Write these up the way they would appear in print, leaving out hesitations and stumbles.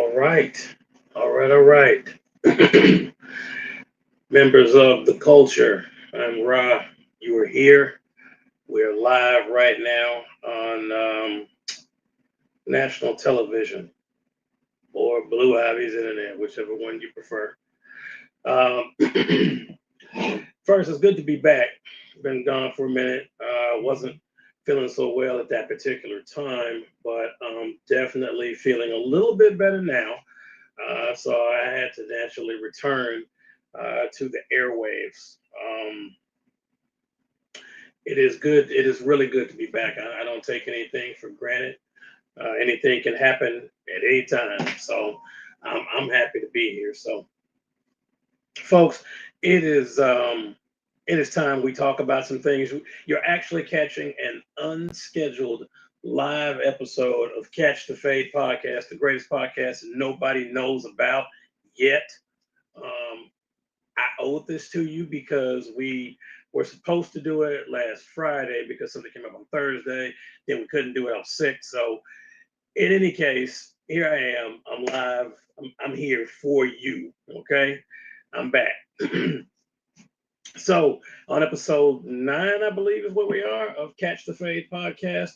All right. All right. All right. Members of the culture, I'm Ra. You are here. We're live right now on national television or Blue Ivy's internet, whichever one you prefer. Um, First, it's good to be back. Been gone for a minute. Wasn't feeling so well at that particular time, but definitely feeling a little bit better now. So I had to naturally return to the airwaves. It is good. It is really good to be back. I don't take anything for granted. Anything can happen at any time. So I'm happy to be here. So, folks, it is it is time we talk about some things. You're actually catching an unscheduled live episode of Catch the Fade podcast, the greatest podcast nobody knows about yet. Um, I owe this to you because we were supposed to do it last Friday because something came up on Thursday. Then we couldn't do it on 6. So, in any case, here I am. I'm live. I'm here for you. Okay. I'm back. So, on episode 9, I believe is what we are of Catch the Fade podcast.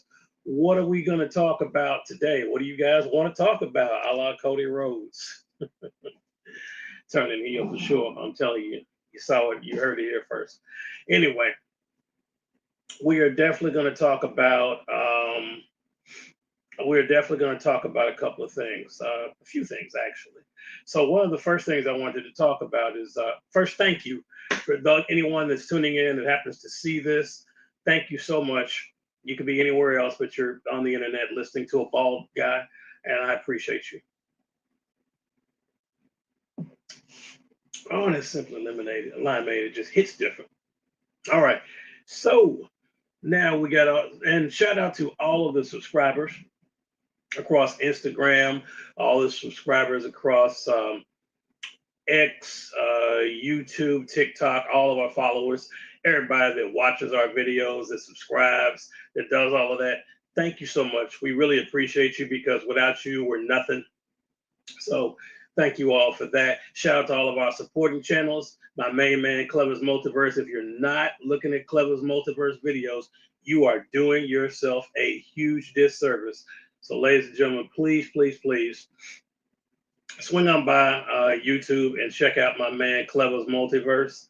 What are we going to talk about today? What do you guys want to talk about? A la Cody Rhodes. Turning heel for sure. I'm telling you, you saw it, you heard it here first. Anyway, we are definitely going to talk about. We're definitely going to talk about a couple of things, a few things actually. So one of the first things I wanted to talk about is first, thank you for anyone that's tuning in that happens to see this. Thank you so much. You could be anywhere else, but you're on the internet listening to a bald guy, and I appreciate you. Oh, and it's simply lemonade, limeade. It just hits different. All right. So now we got and shout out to all of the subscribers across Instagram, all the subscribers across X, YouTube, TikTok, all of our followers, everybody that watches our videos, that subscribes, that does all of that. Thank you so much. We really appreciate you because without you, we're nothing. So thank you all for that. Shout out to all of our supporting channels. My main man, Clever's Multiverse. If you're not looking at Clever's Multiverse videos, you are doing yourself a huge disservice. So, ladies and gentlemen, please, please, please swing on by YouTube and check out my man Clever's Multiverse.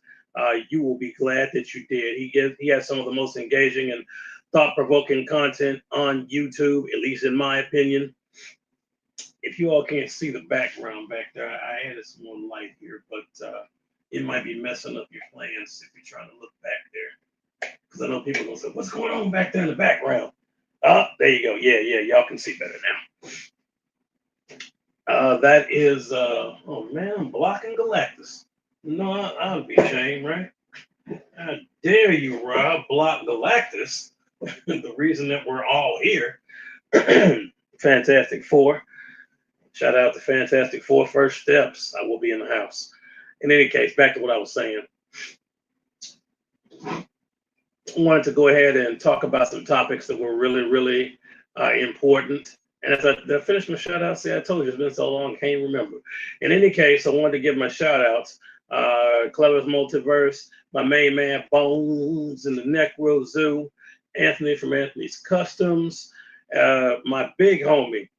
You will be glad that you did. He has some of the most engaging and thought-provoking content on YouTube, at least in my opinion. If you all can't see the background back there, I added some more light here, but it might be messing up your plans if you're trying to look back there. Because I know people are going to say, what's going on back there in the background? Oh, there you go. Yeah, y'all can see better now. That is, oh man, I'm blocking Galactus. No, I would be ashamed, right? How dare you, Rob, block Galactus? The reason that we're all here. Fantastic Four. Shout out to Fantastic Four First Steps. I will be in the house. In any case, back to what I was saying. I wanted to go ahead and talk about some topics that were really, really important. And as I finished my shout outs, see, I told you it's been so long, I can't remember. In any case, I wanted to give my shout outs. Clever's Multiverse, my main man, Bones in the Necro Zoo, Anthony from Anthony's Customs, my big homie,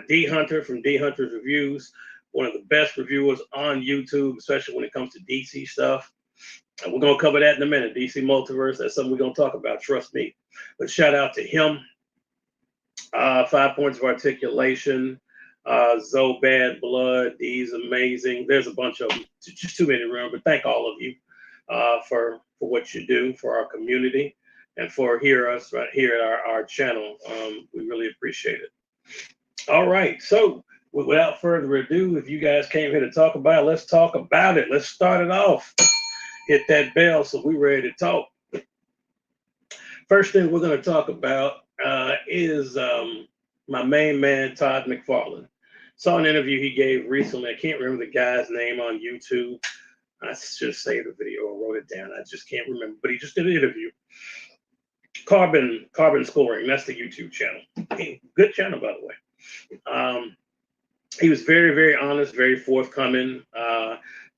D Hunter from D Hunter's Reviews, one of the best reviewers on YouTube, especially when it comes to DC stuff. And we're going to cover that in a minute. DC Multiverse, that's something we're going to talk about, trust me. But shout out to him. 5 Points of Articulation, Zoe Bad Blood, D's Amazing. There's a bunch of them, just too many to remember. But thank all of you for what you do for our community and for hearing us right here at our channel. We really appreciate it. All right, so without further ado, if you guys came here to talk about it, let's talk about it. Let's start it off. Hit that bell so we're ready to talk. First thing we're going to talk about is my main man, Todd McFarlane. Saw an interview he gave recently. I can't remember the guy's name on YouTube. I should have saved the video or wrote it down. I just can't remember. But he just did an interview. Carbon Scoring. That's the YouTube channel. Good channel, by the way. he was very, very honest, very forthcoming,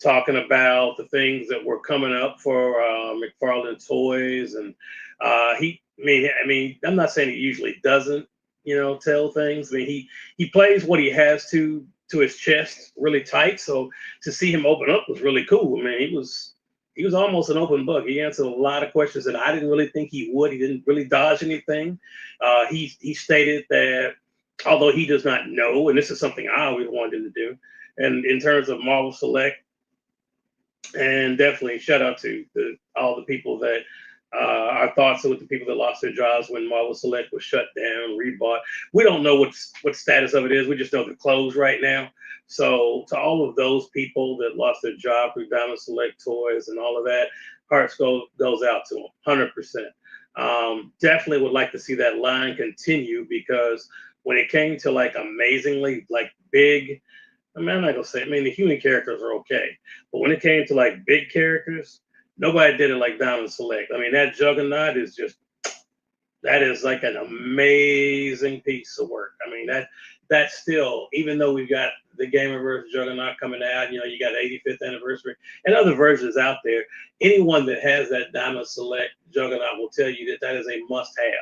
talking about the things that were coming up for McFarlane Toys, and I'm not saying he usually doesn't, tell things. I mean, he plays what he has to his chest really tight. So to see him open up was really cool. I mean, he was almost an open book. He answered a lot of questions that I didn't really think he would. He didn't really dodge anything. He stated that although he does not know, and this is something I always wanted him to do. And in terms of Marvel Select, and definitely shout out to all the people that our thoughts are with the people that lost their jobs when Marvel Select was shut down, rebought. We don't know what status of it is. We just know they're closed right now. So to all of those people that lost their job through Diamond Select Toys and all of that, hearts goes out to them, 100%. Definitely would like to see that line continue because when it came to like amazingly like big, I mean, I'm not gonna say. I mean, the human characters are okay, but when it came to like big characters, nobody did it like Diamond Select. I mean, that Juggernaut is just that is like an amazing piece of work. I mean, that still, even though we've got the Gamerverse Juggernaut coming out, you got 85th anniversary and other versions out there. Anyone that has that Diamond Select Juggernaut will tell you that that is a must-have.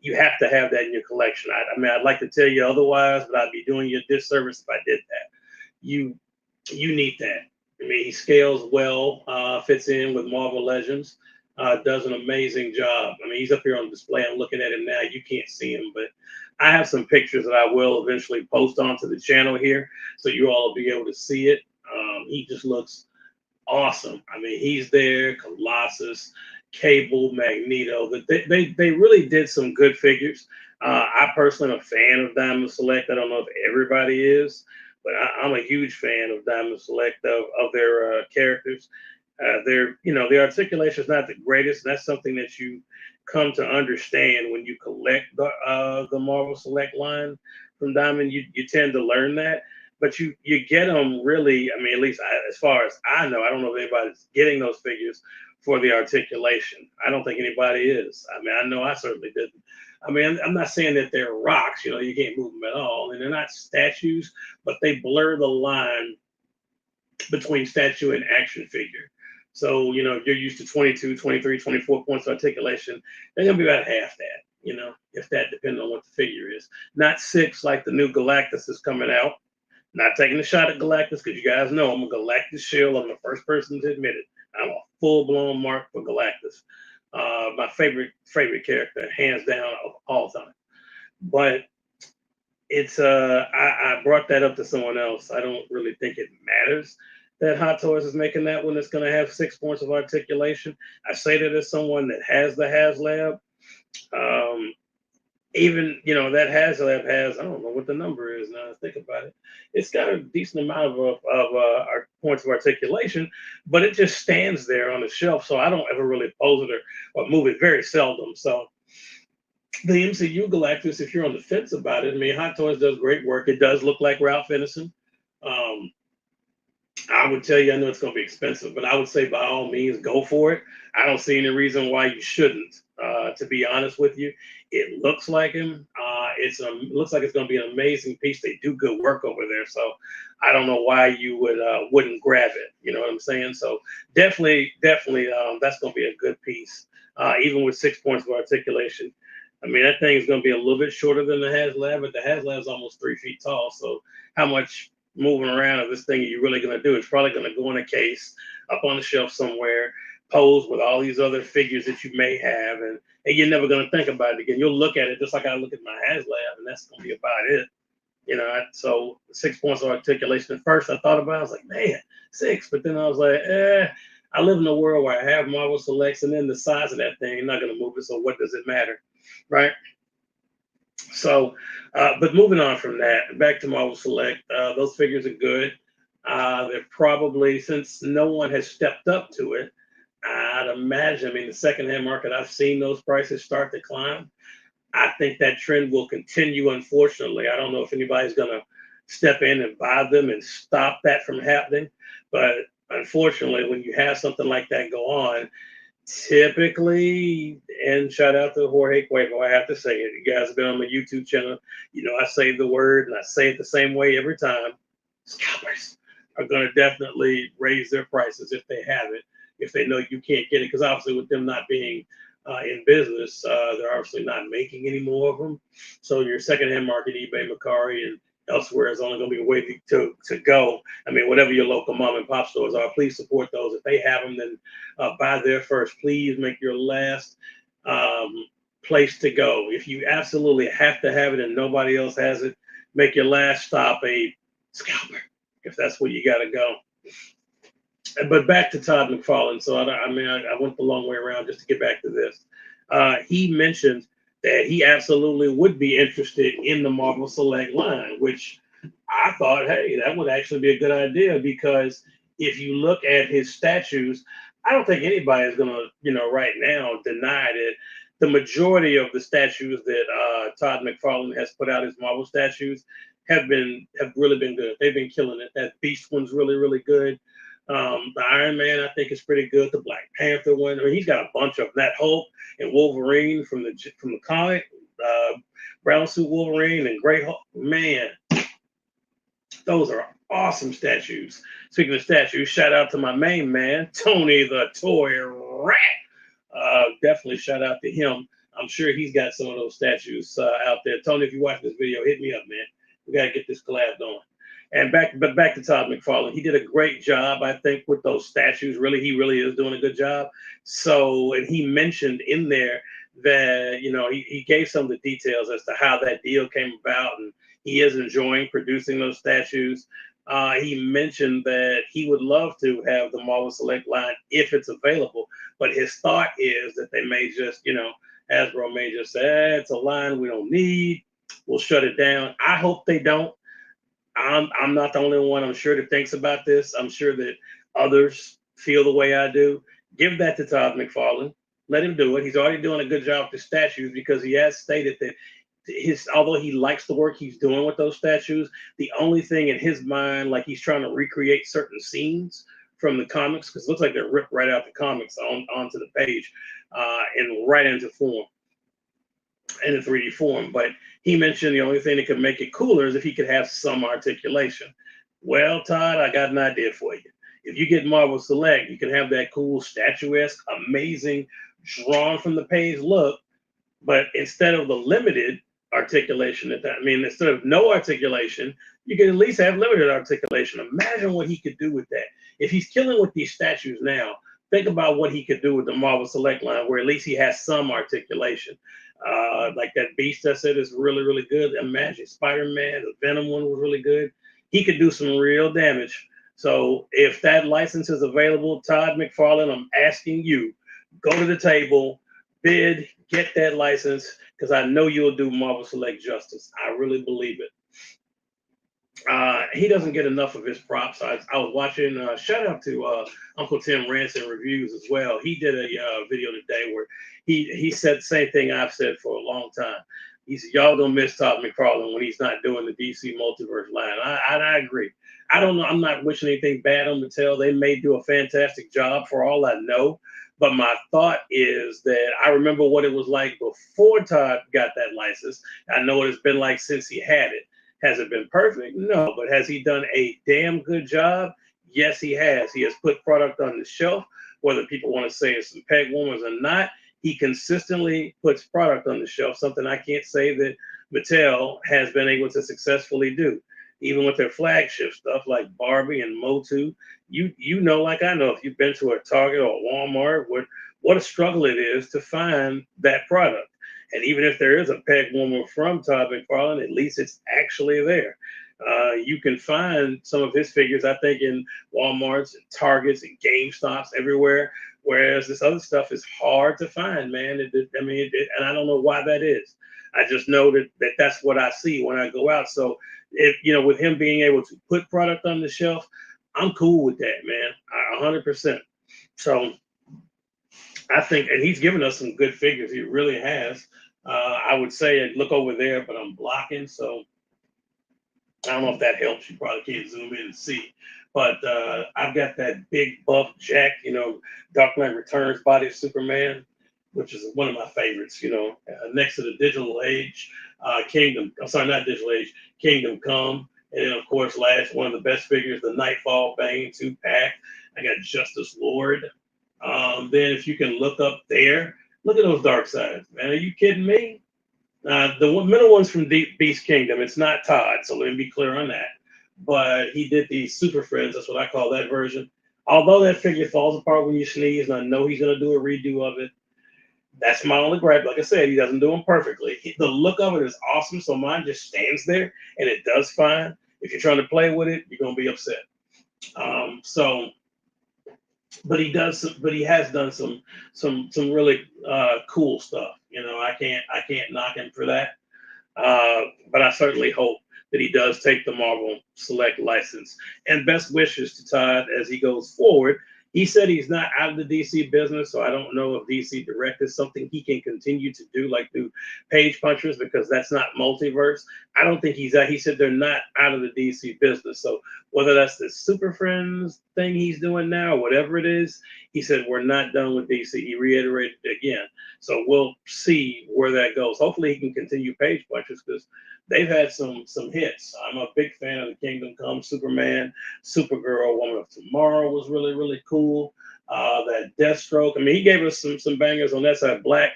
You have to have that in your collection. I mean, I'd like to tell you otherwise, but I'd be doing you a disservice if I did that. You you need that. I mean, he scales well, fits in with Marvel Legends, does an amazing job. I mean, he's up here on display. I'm looking at him now. You can't see him, but I have some pictures that I will eventually post onto the channel here, so you all will be able to see it. He just looks awesome. I mean, he's there, Colossus, Cable, Magneto. They really did some good figures. I personally am a fan of Diamond Select. I don't know if everybody is, but I'm a huge fan of Diamond Select of their characters. Their articulation is not the greatest. That's something that you come to understand when you collect the Marvel Select line from Diamond. You tend to learn that, but you get them really. I mean, at least as far as I know, I don't know if anybody's getting those figures for the articulation. I don't think anybody is. I mean, I know I certainly didn't. I mean, I'm not saying that they're rocks. You can't move them at all, and they're not statues, but they blur the line between statue and action figure. So, if you're used to 22, 23, 24 points of articulation, they're going to be about half that, if that, depending on what the figure is. Not six like the new Galactus is coming out. Not taking a shot at Galactus because you guys know I'm a Galactus shill. I'm the first person to admit it. I'm a full-blown mark for Galactus. My favorite character, hands down, of all time. But it's I brought that up to someone else. I don't really think it matters that Hot Toys is making that one that's going to have 6 points of articulation. I say that as someone that has the HasLab. Even that HasLab has, I don't know what the number is now. I think about it. It's got a decent amount of points of articulation, but it just stands there on the shelf. So I don't ever really pose it or move it, very seldom. So the MCU Galactus, if you're on the fence about it, I mean, Hot Toys does great work. It does look like Ralph Ineson. I would tell you, I know it's going to be expensive, but I would say by all means, go for it. I don't see any reason why you shouldn't. To be honest with you, it looks like him. It looks like it's going to be an amazing piece. They do good work over there, so I don't know why you wouldn't grab it. You know what I'm saying? So definitely, that's going to be a good piece, even with 6 points of articulation. I mean, that thing is going to be a little bit shorter than the HasLab, but the HasLab is almost 3 feet tall. So how much moving around of this thing you're really going to do? It's probably going to go in a case up on the shelf somewhere, posed with all these other figures that you may have, and you're never going to think about it again. You'll look at it just like I look at my HasLab, and that's going to be about it. So 6 points of articulation. At first, I thought about it. I was like, man, 6. But then I was like, I live in a world where I have Marvel Selects, and then the size of that thing, I'm not going to move it. So what does it matter, right? So, but moving on from that, back to Marvel Select, those figures are good. They're probably, since no one has stepped up to it, I'd imagine, I mean, the secondhand market, I've seen those prices start to climb. I think that trend will continue, unfortunately. I don't know if anybody's going to step in and buy them and stop that from happening. But unfortunately, when you have something like that go on, Typically, and shout out to Jorge Cuevo, I have to say it. You guys have been on my YouTube channel. You know, I say the word and I say it the same way every time. Scalpers are going to definitely raise their prices if they have it, if they know you can't get it. Because obviously, with them not being in business, they're obviously not making any more of them. So your secondhand market, eBay, Mercari, and elsewhere is only going to be a way to go. I mean, whatever your local mom and pop stores are, please support those. If they have them, then buy there first. Please make your last place to go. If you absolutely have to have it and nobody else has it, make your last stop a scalper, if that's where you got to go. But back to Todd McFarlane. So I went the long way around just to get back to this. He mentioned that he absolutely would be interested in the Marvel Select line, which I thought, hey, that would actually be a good idea, because if you look at his statues, I don't think anybody is going to, right now deny that the majority of the statues that Todd McFarlane has put out, his Marvel statues, have really been good. They've been killing it. That Beast one's really, really good. The Iron Man, I think, is pretty good. The Black Panther one, I mean, he's got a bunch of them. That Hulk and Wolverine from the comic, Brown Suit Wolverine and Great Hulk, man, those are awesome statues. Speaking of statues, shout out to my main man, Tony the Toy Rat. Definitely shout out to him. I'm sure he's got some of those statues out there. Tony, if you watch this video, hit me up, man. We got to get this collab going. And back to Todd McFarlane. He did a great job, I think, with those statues. Really, he really is doing a good job. So, and he mentioned in there that, he gave some of the details as to how that deal came about, and he is enjoying producing those statues. He mentioned that he would love to have the Marvel Select line if it's available, but his thought is that they may just, Hasbro may just say, it's a line we don't need. We'll shut it down. I hope they don't. I'm not the only one, I'm sure, that thinks about this. I'm sure that others feel the way I do. Give that to Todd McFarlane. Let him do it. He's already doing a good job with the statues, because he has stated that although he likes the work he's doing with those statues, the only thing in his mind, like he's trying to recreate certain scenes from the comics, because it looks like they're ripped right out the comics onto the page and right into form, in a 3D form. But he mentioned the only thing that could make it cooler is if he could have some articulation. Well, Todd, I got an idea for you. If you get Marvel Select, you can have that cool, statuesque, amazing, drawn from the page look, but instead of the limited articulation instead of no articulation, you can at least have limited articulation. Imagine what he could do with that. If he's killing with these statues now, think about what he could do with the Marvel Select line, where at least he has some articulation. Like that Beast I said is really, really good. Imagine Spider-Man, the Venom one was really good. He could do some real damage. So if that license is available, Todd McFarlane, I'm asking you, go to the table, bid, get that license, because I know you'll do Marvel Select justice. I really believe it. He doesn't get enough of his props. I was watching, shout out to Uncle Tim Ransom Reviews as well. He did a video today where he said the same thing I've said for a long time. He said, y'all gonna miss Todd McFarlane when he's not doing the DC Multiverse line. I agree. I don't know. I'm not wishing anything bad on Mattel. They may do a fantastic job for all I know. But my thought is that I remember what it was like before Todd got that license. I know what it's been like since he had it. Has it been perfect? No. But has he done a damn good job? Yes, he has. He has put product on the shelf, whether people want to say it's some peg warmers or not. He consistently puts product on the shelf, something I can't say that Mattel has been able to successfully do. Even with their flagship stuff like Barbie and Motu, you know, like I know, if you've been to a Target or a Walmart, what a struggle it is to find that product. And even if there is a peg warmer from Todd McFarlane, at least it's actually there. You can find some of his figures, I think, in Walmarts and Targets and GameStops everywhere, whereas this other stuff is hard to find, man. And I don't know why that is. I just know that that's what I see when I go out. So, with him being able to put product on the shelf, I'm cool with that, man. 100%. So I think, and he's given us some good figures. He really has. I would say look over there, but I'm blocking. So I don't know if that helps. You probably can't zoom in and see. But I've got that big buff Jack, Dark Knight Returns body of Superman, which is one of my favorites, next to the Digital Age, Kingdom. I'm sorry, not Digital Age, Kingdom Come. And then, of course, last one of the best figures, the Nightfall Bane 2-pack. I got Justice Lord. Then, if you can look up there, look at those dark sides, man. Are you kidding me? The middle one's from Deep Beast Kingdom. It's not Todd, so let me be clear on that. But he did the Super Friends. That's what I call that version. Although that figure falls apart when you sneeze, and I know he's going to do a redo of it. That's my only gripe. Like I said, he doesn't do them perfectly. The look of it is awesome, so mine just stands there, and it does fine. If you're trying to play with it, you're going to be upset. But he does. But he has done some really cool stuff. I can't knock him for that. But I certainly hope that he does take the Marvel Select license. And best wishes to Todd as he goes forward. He said he's not out of the DC business, so I don't know if DC Direct is something he can continue to do, like do page punchers, because that's not multiverse. I don't think he's out. He said they're not out of the DC business. So whether that's the Super Friends thing he's doing now, whatever it is, he said we're not done with DC. He reiterated it again. So we'll see where that goes. Hopefully he can continue page punchers because they've had some hits. I'm a big fan of the Kingdom Come, Superman, Supergirl, Woman of Tomorrow was really, really cool. That Deathstroke. I mean, he gave us some bangers on that side. Black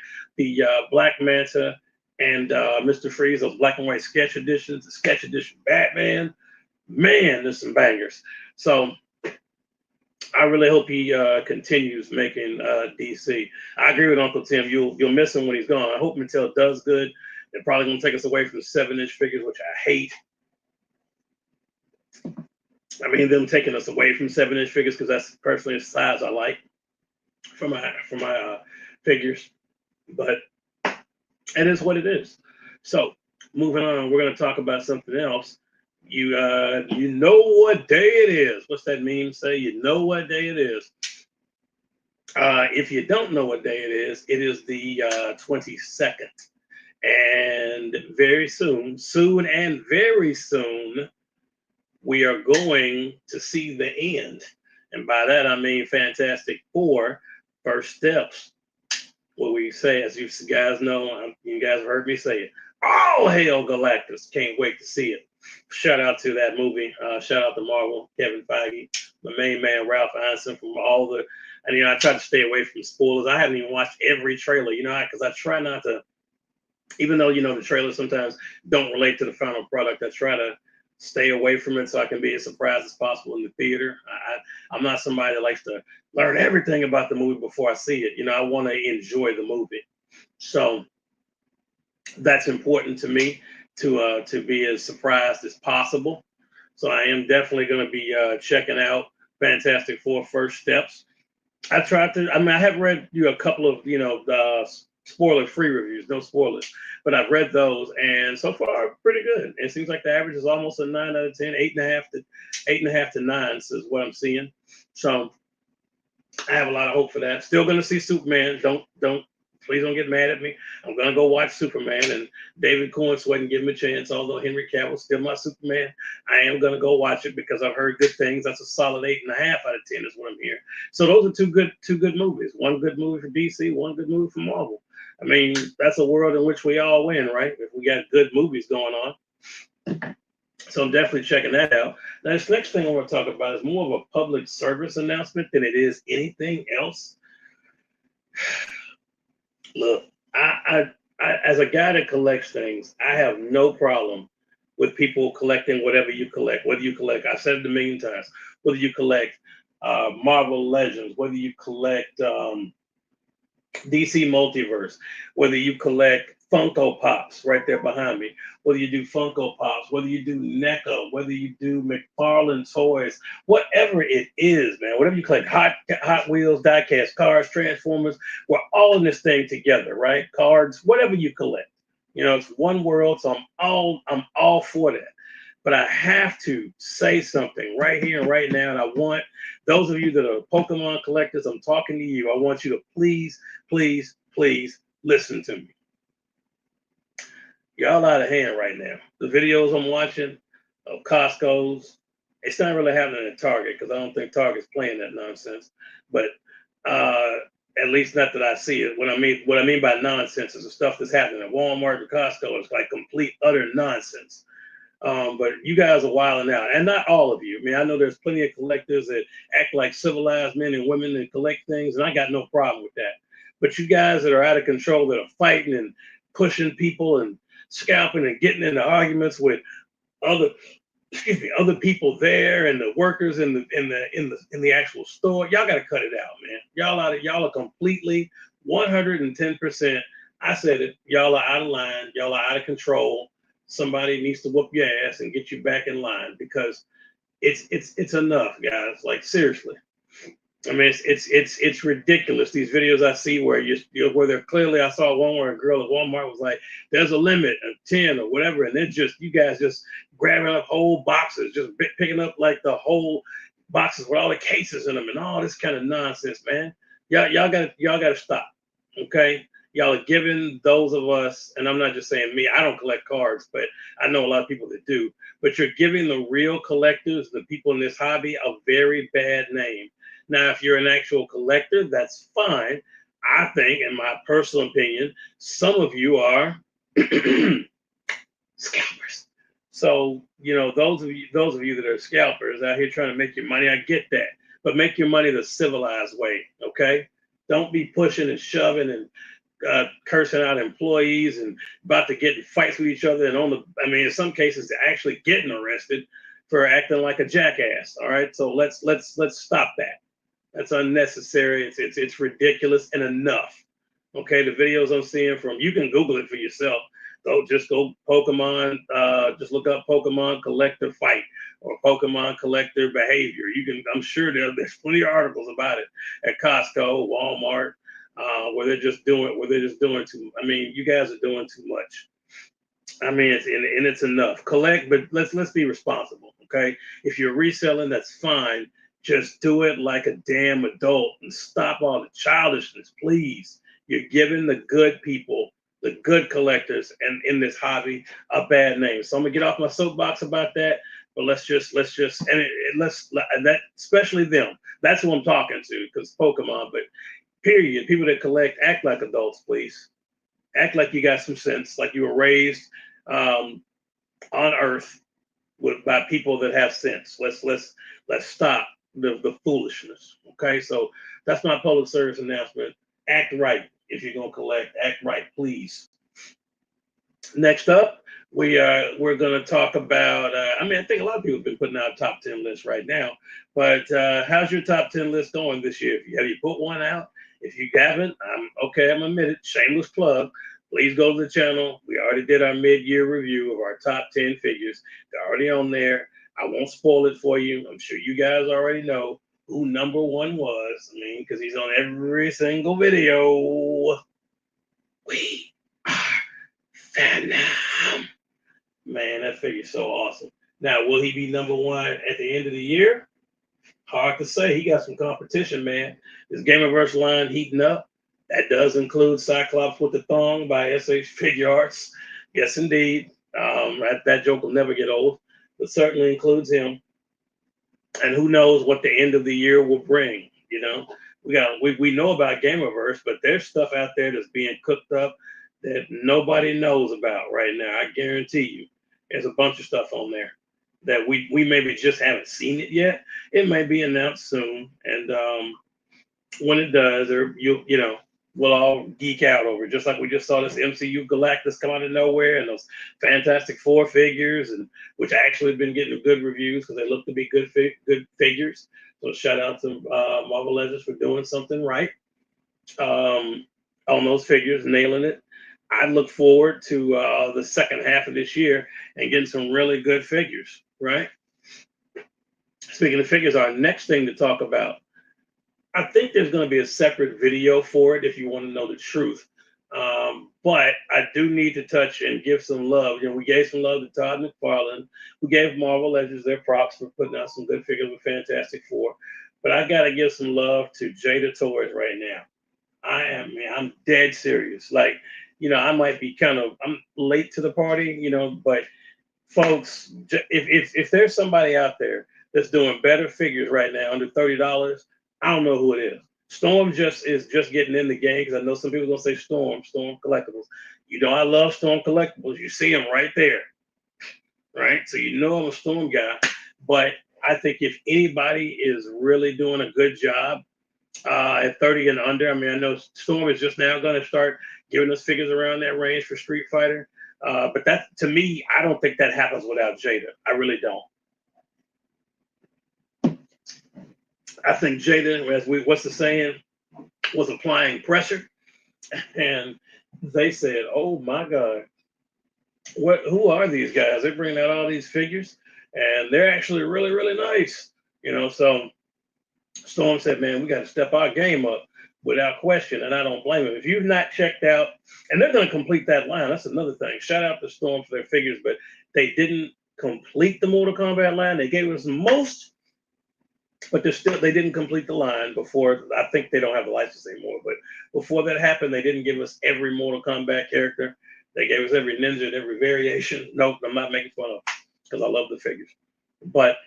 Manta and Mr. Freeze, those black and white sketch editions, the sketch edition Batman. Man, there's some bangers. So I really hope he continues making DC. I agree with Uncle Tim. You'll miss him when he's gone. I hope Mattel does good. They're probably going to take us away from the 7-inch figures, which I hate. I mean, them taking us away from 7-inch figures because that's personally the size I like for my figures. But it is what it is. So moving on, we're going to talk about something else. You know what day it is. What's that meme say? You know what day it is. If you don't know what day it is the 22nd. And very soon, we are going to see the end. And by that, I mean Fantastic Four First Steps. What we say, as you guys know, you guys have heard me say it. All hail Galactus. Can't wait to see it. Shout out to that movie. Shout out to Marvel, Kevin Feige, the main man, Ralph Ineson, from all the, and I try to stay away from spoilers. I haven't even watched every trailer, because I try not to, even though, the trailers sometimes don't relate to the final product, I try to stay away from it so I can be as surprised as possible in the theater. I'm not somebody that likes to learn everything about the movie before I see it. I want to enjoy the movie. So that's important to me to be as surprised as possible. So I am definitely going to be checking out Fantastic Four First Steps. I have read a couple of spoiler-free reviews, no spoilers, but I've read those, and so far pretty good. It seems like the average is almost a 9 out of 10, 8.5 to 9 is what I'm seeing. So I have a lot of hope for that. Still going to see Superman. Please don't get mad at me. I'm going to go watch Superman, and David Corn wasn't giving me a chance, although Henry Cavill's still my Superman. I am going to go watch it because I've heard good things. That's a solid 8.5 out of 10 is what I'm hearing. So those are two good movies. One good movie for DC, one good movie for Marvel. I mean, that's a world in which we all win, right? If we got good movies going on. So I'm definitely checking that out. Now, this next thing I want to talk about is more of a public service announcement than it is anything else. Look, I as a guy that collects things, I have no problem with people collecting whatever you collect. Whether you collect, I've said it a million times, whether you collect Marvel Legends, whether you collect DC Multiverse, whether you collect Funko Pops right there behind me, whether you do Funko Pops, whether you do NECA, whether you do McFarlane Toys, whatever it is, man, whatever you collect, Hot Wheels, diecast cars, Transformers, we're all in this thing together, right? Cards, whatever you collect. It's one world, so I'm all for that. But I have to say something right here and right now, and I want those of you that are Pokemon collectors, I'm talking to you. I want you to please, please, please listen to me. Y'all out of hand right now. The videos I'm watching, of Costco's. It's not really happening at Target because I don't think Target's playing that nonsense. But uh, at least not that I see it. What I mean by nonsense is the stuff that's happening at Walmart and Costco is like complete utter nonsense. But you guys are wilding out, and not all of you. I mean, I know there's plenty of collectors that act like civilized men and women and collect things, and I got no problem with that. But you guys that are out of control, that are fighting and pushing people and scalping and getting into arguments with other, other people there and the workers in the actual store, y'all got to cut it out, man. Y'all are completely 110%. I said it. Y'all are out of line. Y'all are out of control. Somebody needs to whoop your ass and get you back in line because it's enough, guys. Like seriously. I mean, it's ridiculous. These videos I see where where they're clearly, I saw one where a girl at Walmart was like, "There's a limit of 10 or whatever," and then just you guys just grabbing up whole boxes, just picking up like the whole boxes with all the cases in them and all this kind of nonsense, man. Y'all gotta stop, okay? Y'all are giving those of us, and I'm not just saying me. I don't collect cards, but I know a lot of people that do. But you're giving the real collectors, the people in this hobby, a very bad name. Now, if you're an actual collector, that's fine. I think, in my personal opinion, some of you are scalpers. So, those of you that are scalpers out here trying to make your money, I get that. But make your money the civilized way, okay? Don't be pushing and shoving and cursing out employees and about to get in fights with each other. And in some cases, they're actually getting arrested for acting like a jackass. All right. So let's stop that. That's unnecessary. It's ridiculous and enough. Okay, the videos I'm seeing you can Google it for yourself. Go Pokemon. Just look up Pokemon collector fight or Pokemon collector behavior. I'm sure there's plenty of articles about it at Costco, Walmart, where they're just doing too. I mean, you guys are doing too much. I mean, it's enough. Collect, but let's be responsible, okay? If you're reselling, that's fine. Just do it like a damn adult and stop all the childishness, please. You're giving the good people, the good collectors, and in this hobby, a bad name. So I'm gonna get off my soapbox about that. But let's that especially them. That's who I'm talking to, because Pokemon. But period, people that collect, act like adults, please. Act like you got some sense, like you were raised um, on Earth by people that have sense. Let's stop the foolishness. Okay, so that's my public service announcement. Act right if you're gonna collect. Act right, please. Next up, we're gonna talk about. I think a lot of people have been putting out top 10 lists right now, but how's your top 10 list going this year? Have you put one out? If you haven't, I'm admitted, shameless plug. Please go to the channel. We already did our mid-year review of our top 10 figures. They're already on there. I won't spoil it for you. I'm sure you guys already know who number one was. I mean, because he's on every single video. We are Phantom. Man, that figure's so awesome. Now, will he be number one at the end of the year? Hard to say. He got some competition, man. This Gamerverse line heating up. That does include Cyclops with the Thong by SH Figure Arts. Yes, indeed. That joke will never get old, but certainly includes him. And who knows what the end of the year will bring? We know about Gamerverse, but there's stuff out there that's being cooked up that nobody knows about right now. I guarantee you, there's a bunch of stuff on there that we maybe just haven't seen it yet. It may be announced soon, and when it does, we'll all geek out over it. Just like we just saw this MCU Galactus come out of nowhere, and those Fantastic Four figures, and which actually have been getting good reviews because they look to be good figures. So shout out to Marvel Legends for doing something right on those figures, nailing it. I look forward to the second half of this year and getting some really good figures, right? Speaking of figures, our next thing to talk about, I think there's going to be a separate video for it if you want to know the truth. But I do need to touch and give some love. We gave some love to Todd McFarlane. We gave Marvel Legends their props for putting out some good figures with Fantastic Four. But I got to give some love to Jada Torres right now. I'm dead serious. Like, I might be I'm late to the party, but folks, if there's somebody out there that's doing better figures right now under $30, I don't know who it is. Storm is just getting in the game because I know some people gonna say Storm Collectibles. You know I love Storm Collectibles. You see them right there, right? So you know I'm a Storm guy. But I think if anybody is really doing a good job at 30 and under, I mean, I know Storm is just now going to start giving us figures around that range for Street Fighter. But that, to me, I don't think that happens without Jada. I really don't. I think Jada, what's the saying, was applying pressure, and they said, "Oh my God, who are these guys? They're bringing out all these figures, and they're actually really, really nice." So Storm said, "Man, we got to step our game up without question," and I don't blame him. If you've not checked out, and they're going to complete that line, that's another thing. Shout out to Storm for their figures, but they didn't complete the Mortal Kombat line. They gave us most, but they didn't complete the line before. I think they don't have the license anymore, but before that happened, they didn't give us every Mortal Kombat character. They gave us every ninja and every variation. Nope, I'm not making fun of, because I love the figures, but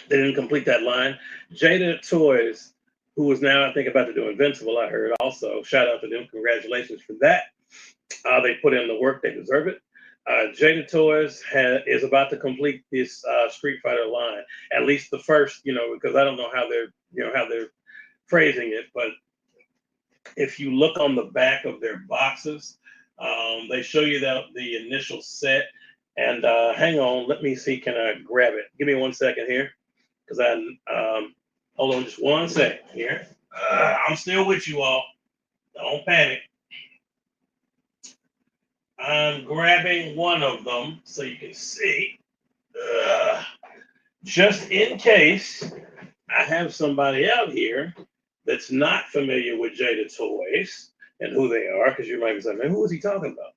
they didn't complete that line. Jada Toys, who is now, I think, about to do Invincible, I heard also. Shout out to them. Congratulations for that. They put in the work. They deserve it. Jada Toys is about to complete this Street Fighter line, at least the first, because I don't know how they're phrasing it, but if you look on the back of their boxes, they show you the initial set. And hang on, let me see, can I grab it? Give me 1 second here, because hold on just 1 second here. I'm still with you all. Don't panic. I'm grabbing one of them so you can see. Just in case I have somebody out here that's not familiar with Jada Toys and who they are, because you might be saying, man, who is he talking about?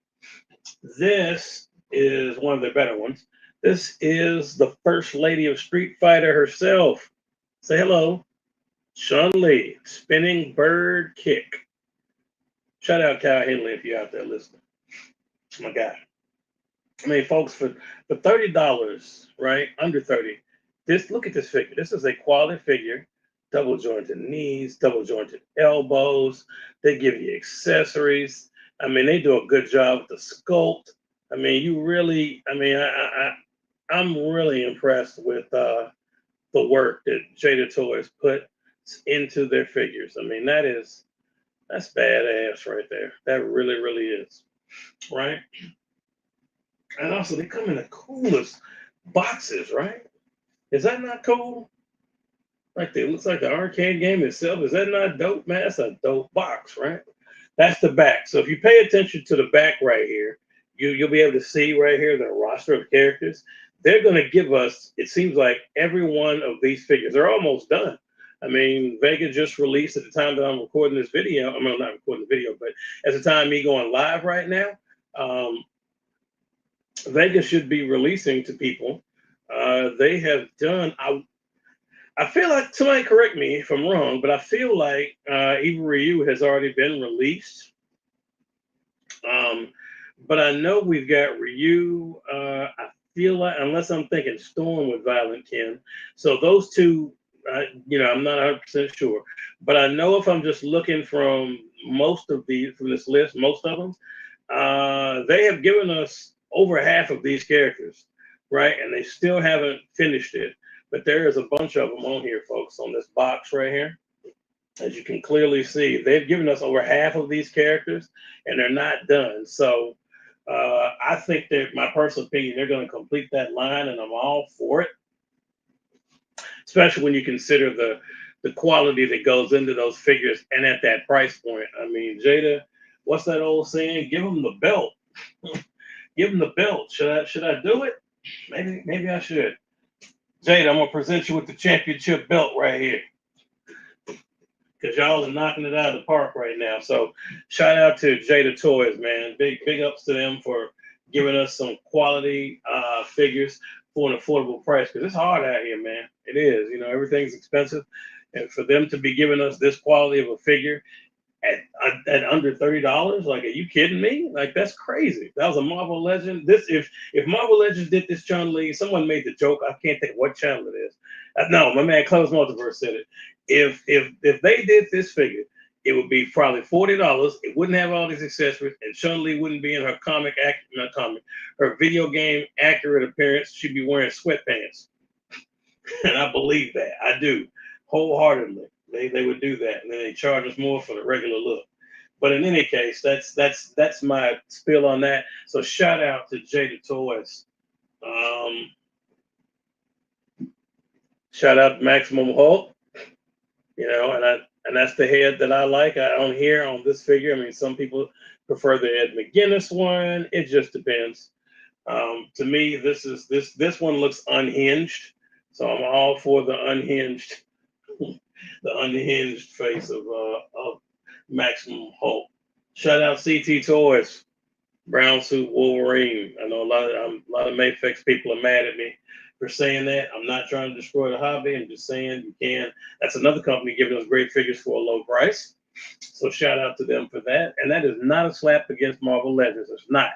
This is one of the better ones. This is the First Lady of Street Fighter herself. Say hello. Chun-Li, spinning bird kick. Shout out Kyle Henley if you're out there listening. My guy. I mean, folks, for $30, right? Under 30. Look at this figure. This is a quality figure. Double jointed knees, double jointed elbows. They give you accessories. I mean, they do a good job with the sculpt. I mean, I'm really impressed with the work that Jada Toys put into their figures. I mean, that's badass right there. That really, really is. Right? And also, they come in the coolest boxes, right? Is that not cool? Like, it looks like the arcade game itself. Is that not dope, man? That's a dope box, right? That's the back. So if you pay attention to the back right here, you'll be able to see right here the roster of characters. They're going to give us, it seems like, every one of these figures. They're almost done. I mean, Vega just released at the time that I'm recording this video. I mean, I'm not recording the video, but at the time me going live right now, Vega should be releasing to people. They have done, I feel like, somebody correct me if I'm wrong, but I feel like even Ryu has already been released. But I know we've got Ryu. I feel like, unless I'm thinking Storm with Violent Ken. So those two, I'm not 100% sure. But I know if I'm just looking from this list, most of them, they have given us over half of these characters, right? And they still haven't finished it. But there is a bunch of them on here, folks, on this box right here. As you can clearly see, they've given us over half of these characters, and they're not done. So I think that, my personal opinion, they're going to complete that line, and I'm all for it. Especially when you consider the quality that goes into those figures and at that price point. I mean, Jada, what's that old saying? Give them the belt. Give them the belt. Should I do it? Maybe I should. Jada, I'm gonna present you with the championship belt right here, because y'all are knocking it out of the park right now. So shout out to Jada Toys, man. Big ups to them for giving us some quality figures for an affordable price, because it's hard out here, man. It is. Everything's expensive, and for them to be giving us this quality of a figure at under $30. Like, are you kidding me? Like, that's crazy. That was a Marvel Legend. This if Marvel Legends did this Chun-Li, someone made the joke. I can't think what channel it is. No, my man Close Multiverse said it. If they did this figure, it would be probably $40. It wouldn't have all these accessories, and Chun-Li wouldn't be in her not comic, her video game accurate appearance. She'd be wearing sweatpants. And I believe that. I do wholeheartedly. They would do that, and then they charge us more for the regular look. But in any case, that's my spiel on that. So shout out to Jada Toys. Shout out to Maximum Hulk. And that's the head that I like. On here on this figure. I mean, some people prefer the Ed McGuinness one. It just depends. To me, this one looks unhinged. So I'm all for the unhinged face of Maximum Hulk. Shout out CT Toys, Brown Suit Wolverine. I know a lot of Mayfix people are mad at me for saying that. I'm not trying to destroy the hobby. I'm just saying you can. That's another company giving us great figures for a low price. So shout out to them for that. And that is not a slap against Marvel Legends. It's not.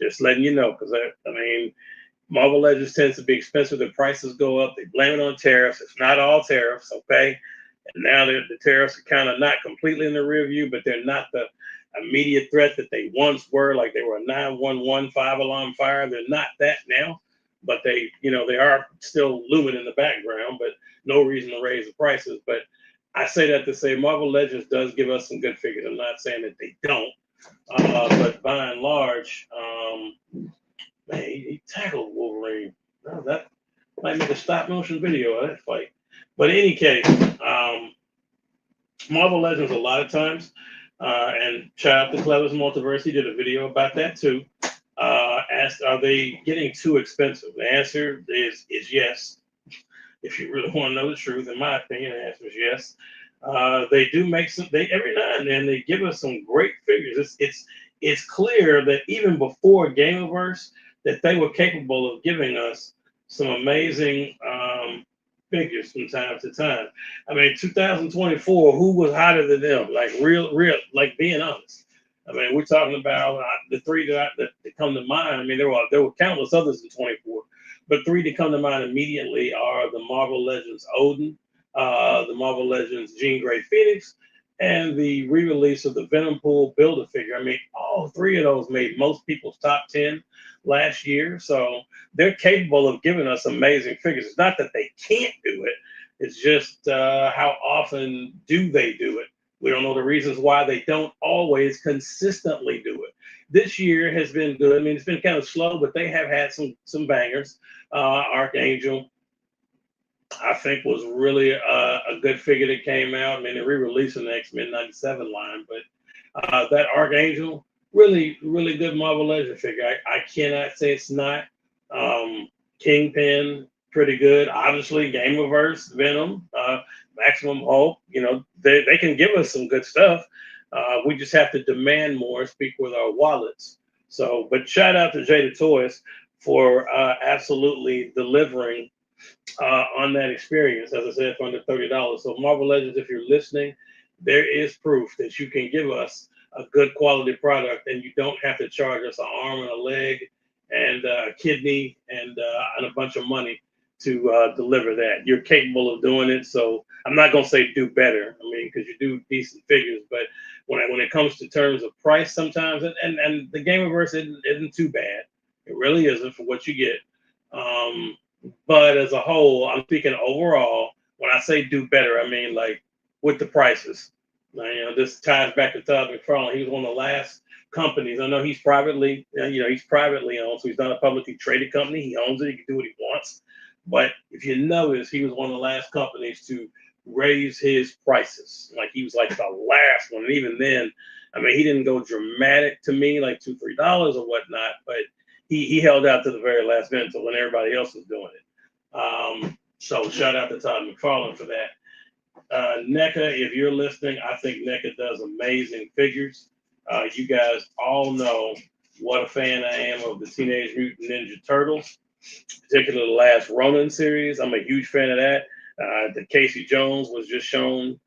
Just letting you know, because I mean, Marvel Legends tends to be expensive. The prices go up. They blame it on tariffs. It's not all tariffs, okay? And now the tariffs are kind of not completely in the rear view, but they're not the immediate threat that they once were. Like they were a 911 5-alarm fire. They're not that now, but they are still looming in the background. But no reason to raise the prices. But I say that to say Marvel Legends does give us some good figures. I'm not saying that they don't. But by and large, man, he tackled Wolverine. Oh, that might make a stop motion video of that fight. But in any case, Marvel Legends a lot of times, and shout out to Clever's Multiverse, he did a video about that too. Asked, are they getting too expensive? The answer is yes. If you really want to know the truth, in my opinion, the answer is yes. They do make every now and then they give us some great figures. It's clear that even before Gameverse that they were capable of giving us some amazing figures from time to time. I mean, 2024, who was hotter than them? Like real, like being honest. I mean, we're talking about the three that come to mind. I mean, there were countless others in 24, but three that come to mind immediately are the Marvel Legends Odin, the Marvel Legends Jean Grey Phoenix, and the re-release of the Venom Pool Build-A-Figure. I mean, all three of those made most people's top 10 last year. So they're capable of giving us amazing figures. It's not that they can't do it. It's just how often do they do it? We don't know the reasons why they don't always consistently do it. This year has been good. I mean, it's been kind of slow, but they have had some bangers. Archangel, I think, was really a good figure that came out. I mean, they're re-releasing the X-Men 97 line, but that Archangel, really, really good Marvel Legend figure. I cannot say it's not. Kingpin, pretty good. Obviously, Gameverse, Venom, Maximum Hulk, they can give us some good stuff. We just have to demand more, speak with our wallets. So, but shout out to Jada Toys for absolutely delivering on that experience, as I said, for under $30. So Marvel Legends, if you're listening, there is proof that you can give us a good quality product and you don't have to charge us an arm and a leg and a kidney and a bunch of money to deliver that. You're capable of doing it. So I'm not going to say do better. I mean, because you do decent figures, but when it comes to terms of price sometimes, and the Gameverse isn't too bad. It really isn't for what you get. But as a whole, I'm speaking overall. When I say do better, I mean like with the prices. Now, this ties back to Todd McFarlane. He was one of the last companies. I know he's privately owned, so he's not a publicly traded company. He owns it. He can do what he wants. But if you notice, he was one of the last companies to raise his prices. Like he was like the last one. And even then, I mean, he didn't go dramatic to me, like $2, $3 or whatnot, but he held out to the very last minute when everybody else was doing it. So shout out to Todd McFarlane for that. NECA, if you're listening, I think NECA does amazing figures. You guys all know what a fan I am of the Teenage Mutant Ninja Turtles, particularly the last Ronin series. I'm a huge fan of that. The Casey Jones was just shown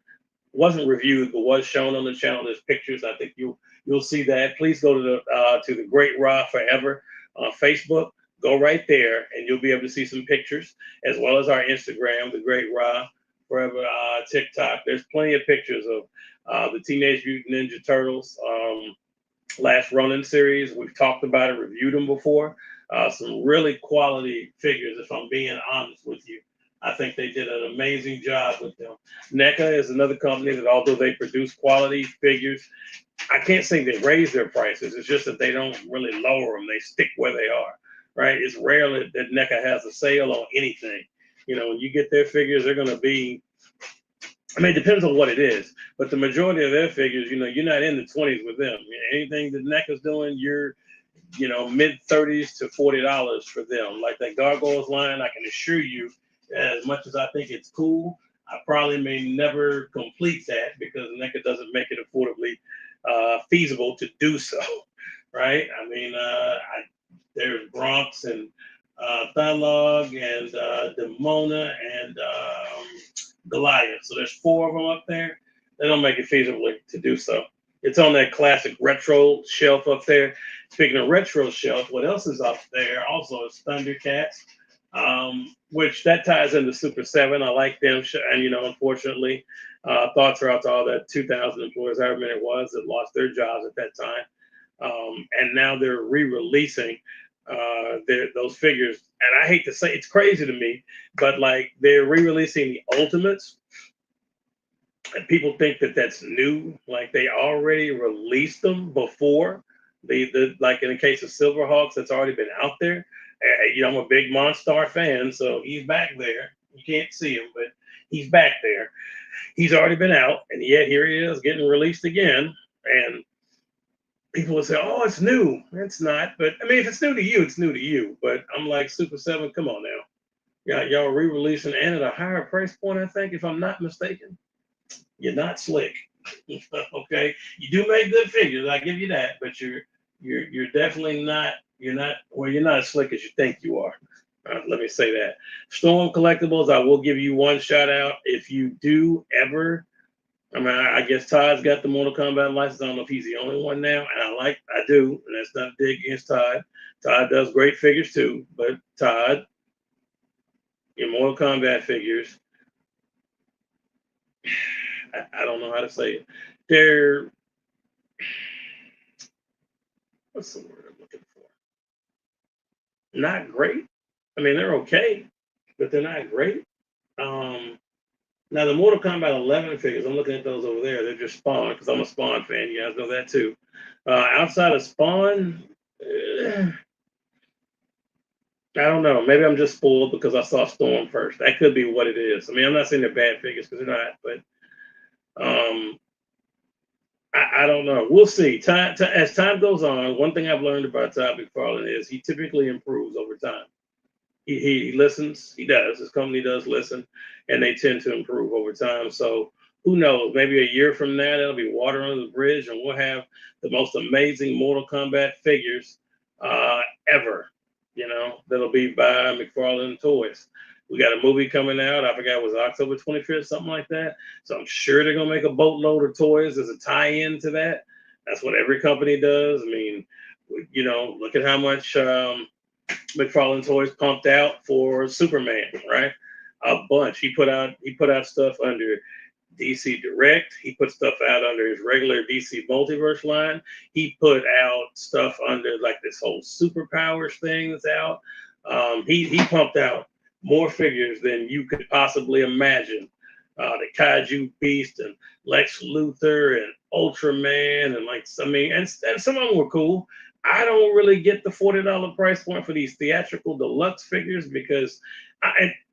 wasn't reviewed, but was shown on the channel. There's pictures. I think you'll see that. Please go to the Great Raw Forever on Facebook. Go right there, and you'll be able to see some pictures, as well as our Instagram, the Great Raw Forever, TikTok. There's plenty of pictures of the Teenage Mutant Ninja Turtles last running series. We've talked about it, reviewed them before. Some really quality figures, if I'm being honest with you. I think they did an amazing job with them. NECA is another company that, although they produce quality figures, I can't say they raise their prices. It's just that they don't really lower them. They stick where they are, right? It's rare that NECA has a sale on anything. You know, when you get their figures, they're going to be, I mean, it depends on what it is, but the majority of their figures, you know, you're not in the 20s with them. Anything that NECA's doing, you're, you know, mid 30s to $40 for them. Like that Gargoyles line, I can assure you, as much as I think it's cool, I probably may never complete that because NECA doesn't make it affordably feasible to do so, right? I mean, there's Bronx and Thalog and Demona and Goliath. So there's four of them up there. They don't make it feasibly to do so. It's on that classic retro shelf up there. Speaking of retro shelf, what else is up there also is Thundercats, which that ties into Super 7. I like them. And, you know, unfortunately, thoughts are out to all that 2,000 employees, however many it was, that lost their jobs at that time. And now they're re-releasing those figures. And I hate to say, it's crazy to me, but like they're re-releasing the Ultimates. And people think that that's new, like they already released them before. Like in the case of Silverhawks, that's already been out there. You know, I'm a big Monstar fan, so he's back there. You can't see him, but he's back there. He's already been out, and yet here he is getting released again. And people will say, "Oh, it's new." It's not, but I mean, if it's new to you, it's new to you. But I'm like, Super 7, come on now. Yeah, y'all re-releasing and at a higher price point, I think, if I'm not mistaken. You're not slick. Okay, you do make good figures, I give you that, but you're definitely not, you're not as slick as you think you are. Let me say that. Storm Collectibles, I will give you one shout out if you do ever. I mean, I guess Todd's got the Mortal Kombat license. I don't know if he's the only one now, and I do, and that's not a dig against Todd. Todd does great figures too, but Todd, your Mortal Kombat figures, I don't know how to say it. They're, what's the word I'm looking for? Not great. I mean, they're okay, but they're not great. Now the Mortal Kombat 11 figures, I'm looking at those over there. They're just Spawn because I'm a Spawn fan. You guys know that too. Outside of Spawn, I don't know. Maybe I'm just spoiled because I saw Storm first. That could be what it is. I mean, I'm not saying they're bad figures because they're not, but I don't know. We'll see. As time goes on, one thing I've learned about Todd McFarlane is he typically improves over time. He listens. He does. His company does listen, and they tend to improve over time. So who knows? Maybe a year from now, there'll be water under the bridge, and we'll have the most amazing Mortal Kombat figures ever. You know, that'll be by McFarlane Toys. We got a movie coming out. I forgot, it was October 25th, something like that. So I'm sure they're gonna make a boatload of toys as a tie-in to that. That's what every company does. I mean, you know, look at how much McFarlane Toys pumped out for Superman, right? A bunch. He put out stuff under DC Direct. He put stuff out under his regular DC Multiverse line. He put out stuff under like this whole superpowers thing that's out. He pumped out more figures than you could possibly imagine. The Kaiju Beast and Lex Luthor and Ultraman and like, I mean, and some of them were cool. I don't really get the $40 price point for these theatrical deluxe figures because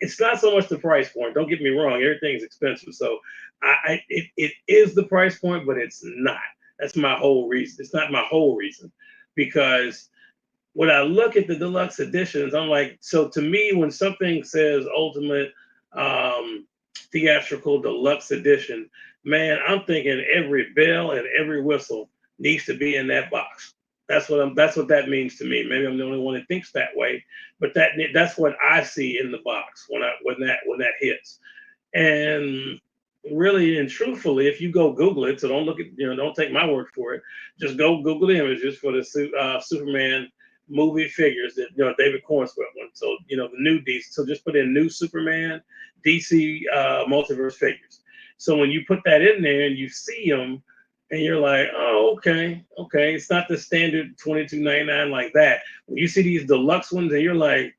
it's not so much the price point. Don't get me wrong, everything's expensive. So it is the price point, but it's not. That's my whole reason. It's not my whole reason because when I look at the deluxe editions, I'm like, so to me, when something says Ultimate Theatrical Deluxe Edition, man, I'm thinking every bell and every whistle needs to be in that box. That's what that means to me. Maybe I'm the only one that thinks that way, but that's what I see in the box when that hits. And really and truthfully, if you go Google it, so don't look at, don't take my word for it. Just go Google the images for the Superman movie figures that David Cornswell one. So the new DC. So just put in new Superman DC multiverse figures. So when you put that in there and you see them, and you're like, oh, okay, it's not the standard $22.99 like that. When you see these deluxe ones, and you're like,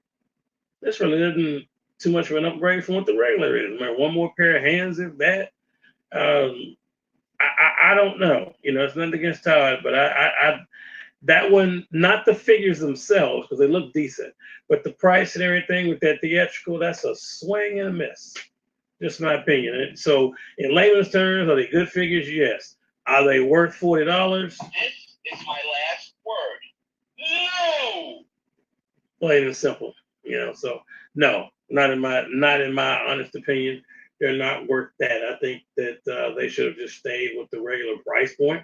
this really isn't too much of an upgrade from what the regular is. Man, one more pair of hands, if that. Um, I don't know. It's nothing against Todd, but I that one, not the figures themselves because they look decent, but the price and everything with that theatrical, that's a swing and a miss. Just my opinion. And so, in layman's terms, are they good figures? Yes. Are they worth $40? This is my last word. No. Plain and simple. So no, not in my honest opinion. They're not worth that. I think that they should have just stayed with the regular price point.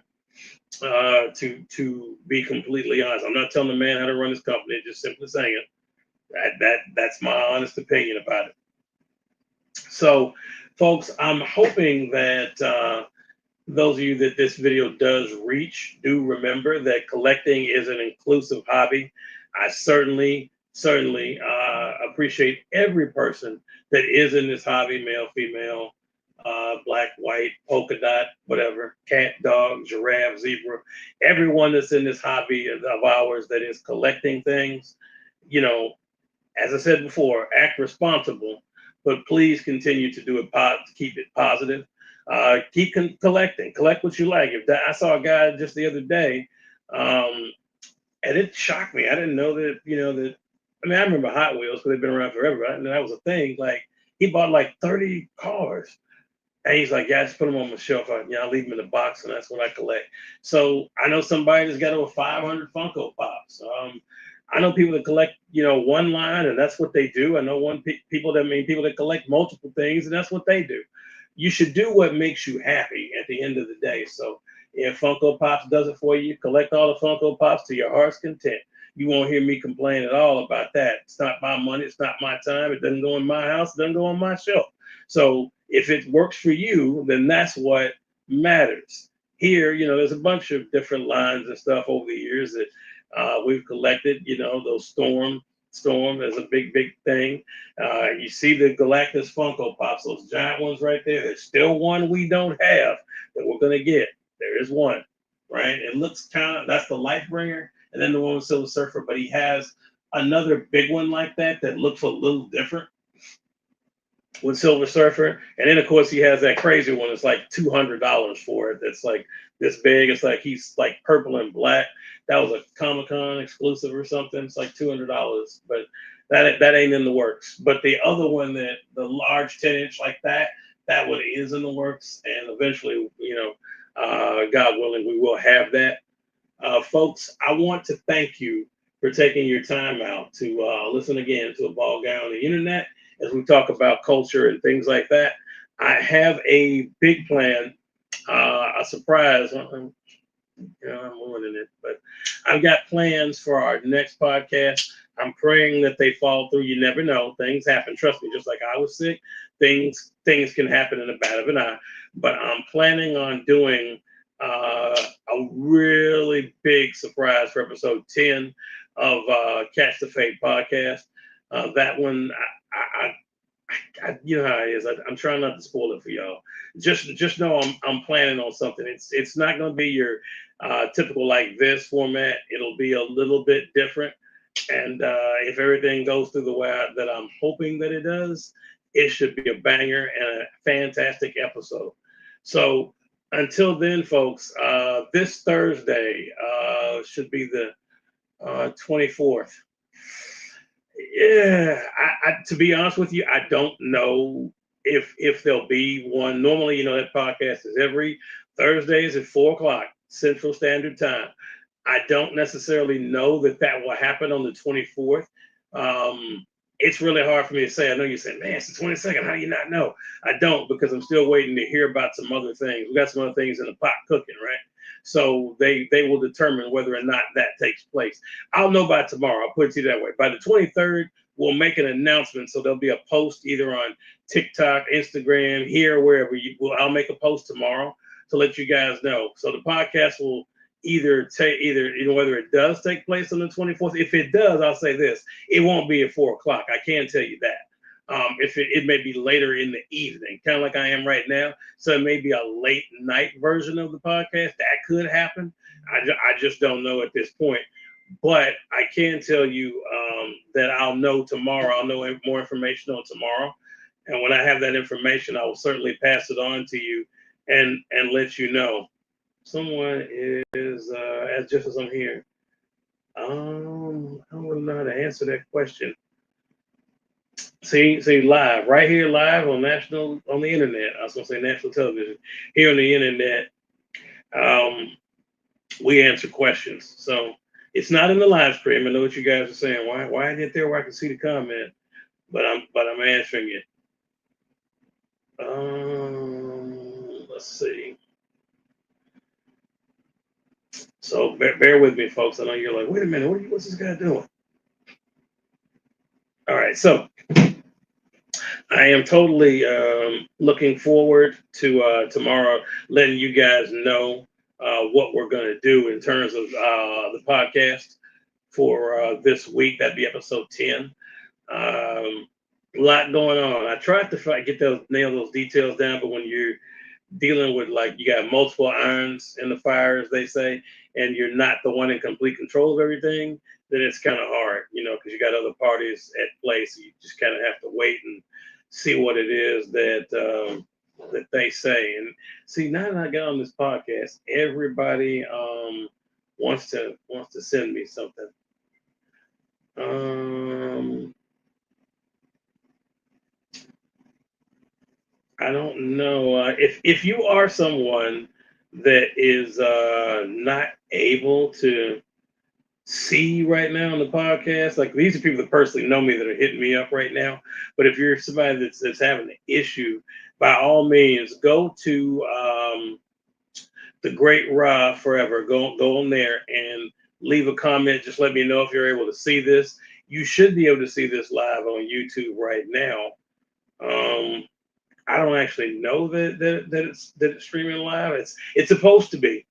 To be completely honest, I'm not telling the man how to run his company. Just simply saying that's my honest opinion about it. So, folks, I'm hoping that those of you that this video does reach, do remember that collecting is an inclusive hobby. I certainly appreciate every person that is in this hobby, male, female, black, white, polka dot, whatever, cat, dog, giraffe, zebra, everyone that's in this hobby of ours that is collecting things. As I said before, act responsible, but please continue to do it, to keep it positive. Keep collecting. Collect what you like. I saw a guy just the other day, and it shocked me. I didn't know that. I remember Hot Wheels because they've been around forever, right? And that was a thing. Like he bought like 30 cars, and he's like, "Yeah, I just put them on my shelf. I leave them in the box, and that's what I collect." So I know somebody that's got over 500 Funko Pops. I know people that collect, one line, and that's what they do. I know people that collect multiple things, and that's what they do. You should do what makes you happy at the end of the day. So if Funko Pops does it for you, collect all the Funko Pops to your heart's content. You won't hear me complain at all about that. It's not my money. It's not my time. It doesn't go in my house. It doesn't go on my shelf. So if it works for you, then that's what matters. Here, there's a bunch of different lines and stuff over the years that we've collected. Those Storm is a big thing. You see the Galactus Funko Pops, those giant ones right there. There's still one we don't have that we're gonna get. There is one, right? It looks that's the Lightbringer, and then the one with Silver Surfer. But he has another big one like that looks a little different with Silver Surfer, and then of course he has that crazy one. It's like $200 for it. That's like this big. It's like he's like purple and black. That was a Comic-Con exclusive or something. It's like $200, but that ain't in the works. But the other one, the large 10-inch like that one is in the works, and eventually, God willing, we will have that. Folks, I want to thank you for taking your time out to listen again to A Ball Guy on the Internet as we talk about culture and things like that. I have a big plan, a surprise. I'm ruining it, but I've got plans for our next podcast. I'm praying that they fall through. You never know. Things happen. Trust me, just like I was sick, things can happen in the bat of an eye. But I'm planning on doing a really big surprise for episode 10 of Catch the Fade podcast. That one, I you know how it is. I'm trying not to spoil it for y'all. Just know I'm planning on something. It's not going to be your typical like this format. It'll be a little bit different. And if everything goes through the way that I'm hoping that it does, it should be a banger and a fantastic episode. So until then, folks, this Thursday should be the 24th. Yeah, to be honest with you, I don't know if there'll be one. Normally, that podcast is every Thursdays at 4:00 Central Standard Time. I don't necessarily know that will happen on the 24th. It's really hard for me to say. I know you say, man, it's the 22nd. How do you not know? I don't, because I'm still waiting to hear about some other things. We got some other things in the pot cooking, right? So they will determine whether or not that takes place. I'll know by tomorrow. I'll put it to you that way. By the 23rd, we'll make an announcement. So there'll be a post either on TikTok, Instagram, here, wherever I'll make a post tomorrow to let you guys know. So the podcast will either whether it does take place on the 24th. If it does, I'll say this: it won't be at 4:00. I can tell you that. If it may be later in the evening, kind of like I am right now. So it may be a late night version of the podcast. That could happen. I just don't know at this point. But I can tell you that I'll know tomorrow. I'll know more information on tomorrow. And when I have that information, I will certainly pass it on to you and let you know. Someone is, as just as I'm here, I don't really know how to answer that question. See, live, right here, live on the internet. I was gonna say national television. Here on the internet, we answer questions. So it's not in the live stream. I know what you guys are saying. Why I get there where I can see the comment, but I'm answering it. Let's see. So bear with me, folks. I know you're like, wait a minute, what's this guy doing? All right, so I am totally looking forward to tomorrow, letting you guys know what we're going to do in terms of the podcast for this week. That'd be episode 10. A lot going on. I tried to nail those details down, but when you're dealing with, like, you got multiple irons in the fire, as they say, and you're not the one in complete control of everything, then it's kind of hard, because you got other parties at play. So you just kind of have to wait and see what it is that they say. And see, now that I got on this podcast, everybody wants to send me something. I don't know if you are someone that is not able to see right now on the podcast. Like, these are people that personally know me that are hitting me up right now. But if you're somebody that's having an issue, by all means, go to the Great Ra Forever. Go on there and leave a comment. Just let me know if you're able to see this. You should be able to see this live on YouTube right now. I don't actually know that it's streaming live. It's supposed to be.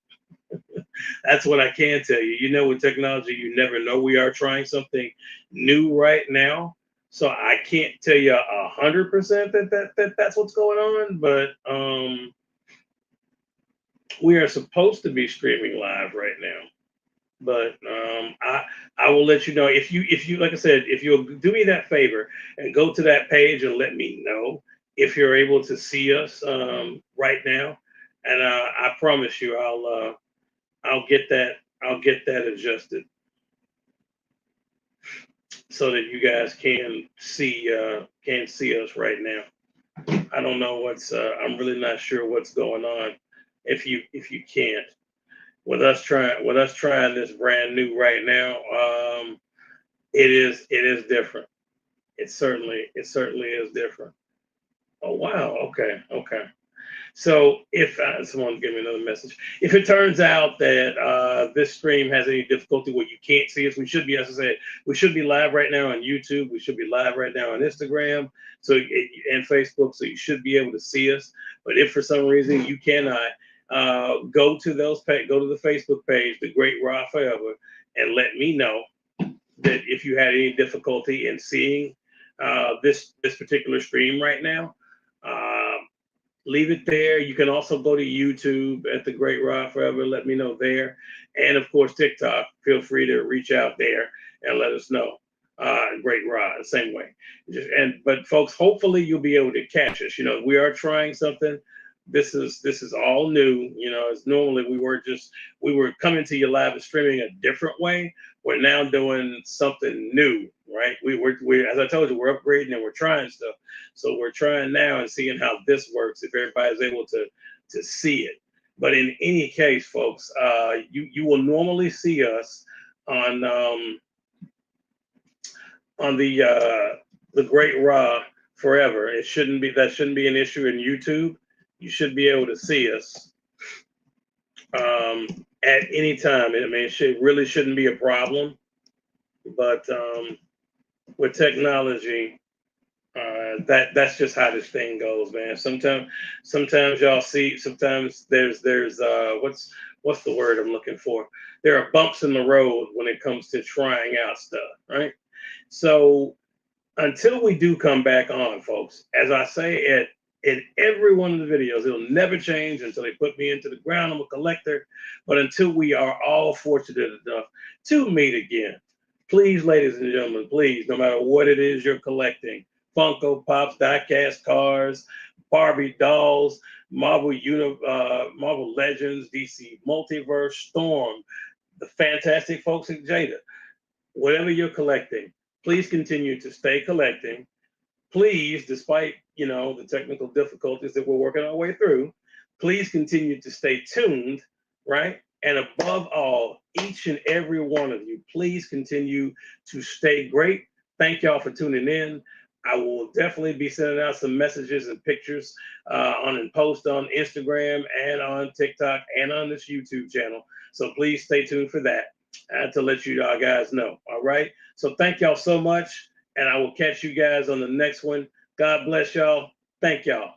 That's what I can tell you. With technology, you never know. We are trying something new right now, so I can't tell you 100% that's what's going on. But we are supposed to be streaming live right now. But I will let you know if you like I said, if you'll do me that favor and go to that page and let me know if you're able to see us right now, and I promise you I'll get that adjusted so that you guys can see us right now. I don't know I'm really not sure what's going on if you can't. With us trying this brand new right now, it is different. It certainly is different. Oh wow, okay. So if someone give me another message, if it turns out that this stream has any difficulty where you can't see us, we should be, as I said, we should be live right now on YouTube. We should be live right now on Instagram, and Facebook. So you should be able to see us. But if for some reason you cannot, go to the Facebook page, The Great Ra Forever, and let me know that if you had any difficulty in seeing this particular stream right now. Leave it there. You can also go to YouTube at The Great Ra Forever. Let me know there. And of course, TikTok. Feel free to reach out there and let us know. Great Ra, the same way. But folks, hopefully you'll be able to catch us. We are trying something. This is all new. As normally we were coming to you live and streaming a different way. We're now doing something new, right? We as I told you, we're upgrading and we're trying stuff. So we're trying now and seeing how this works, if everybody's able to see it. But in any case, folks, you will normally see us on the Great Ra Forever. That shouldn't be an issue in YouTube. You should be able to see us at any time. I mean, it really shouldn't be a problem. But with technology, that's just how this thing goes, man. Sometimes y'all see. Sometimes there's what's the word I'm looking for? There are bumps in the road when it comes to trying out stuff, right? So until we do come back on, folks, as I say at in every one of the videos, it'll never change until they put me into the ground. I'm a collector, but until we are all fortunate enough to meet again, please, ladies and gentlemen, please, no matter what it is you're collecting, Funko Pops, diecast cars, Barbie dolls, Marvel Legends, DC Multiverse, Storm, the fantastic folks at Jada, whatever you're collecting, please continue to stay collecting. Please, despite the technical difficulties that we're working our way through, please continue to stay tuned, right? And above all, each and every one of you, please continue to stay great. Thank y'all for tuning in. I will definitely be sending out some messages and pictures on and post on Instagram and on TikTok and on this YouTube channel. So please stay tuned for that to let you guys know. All right. So thank y'all so much. And I will catch you guys on the next one. God bless y'all. Thank y'all.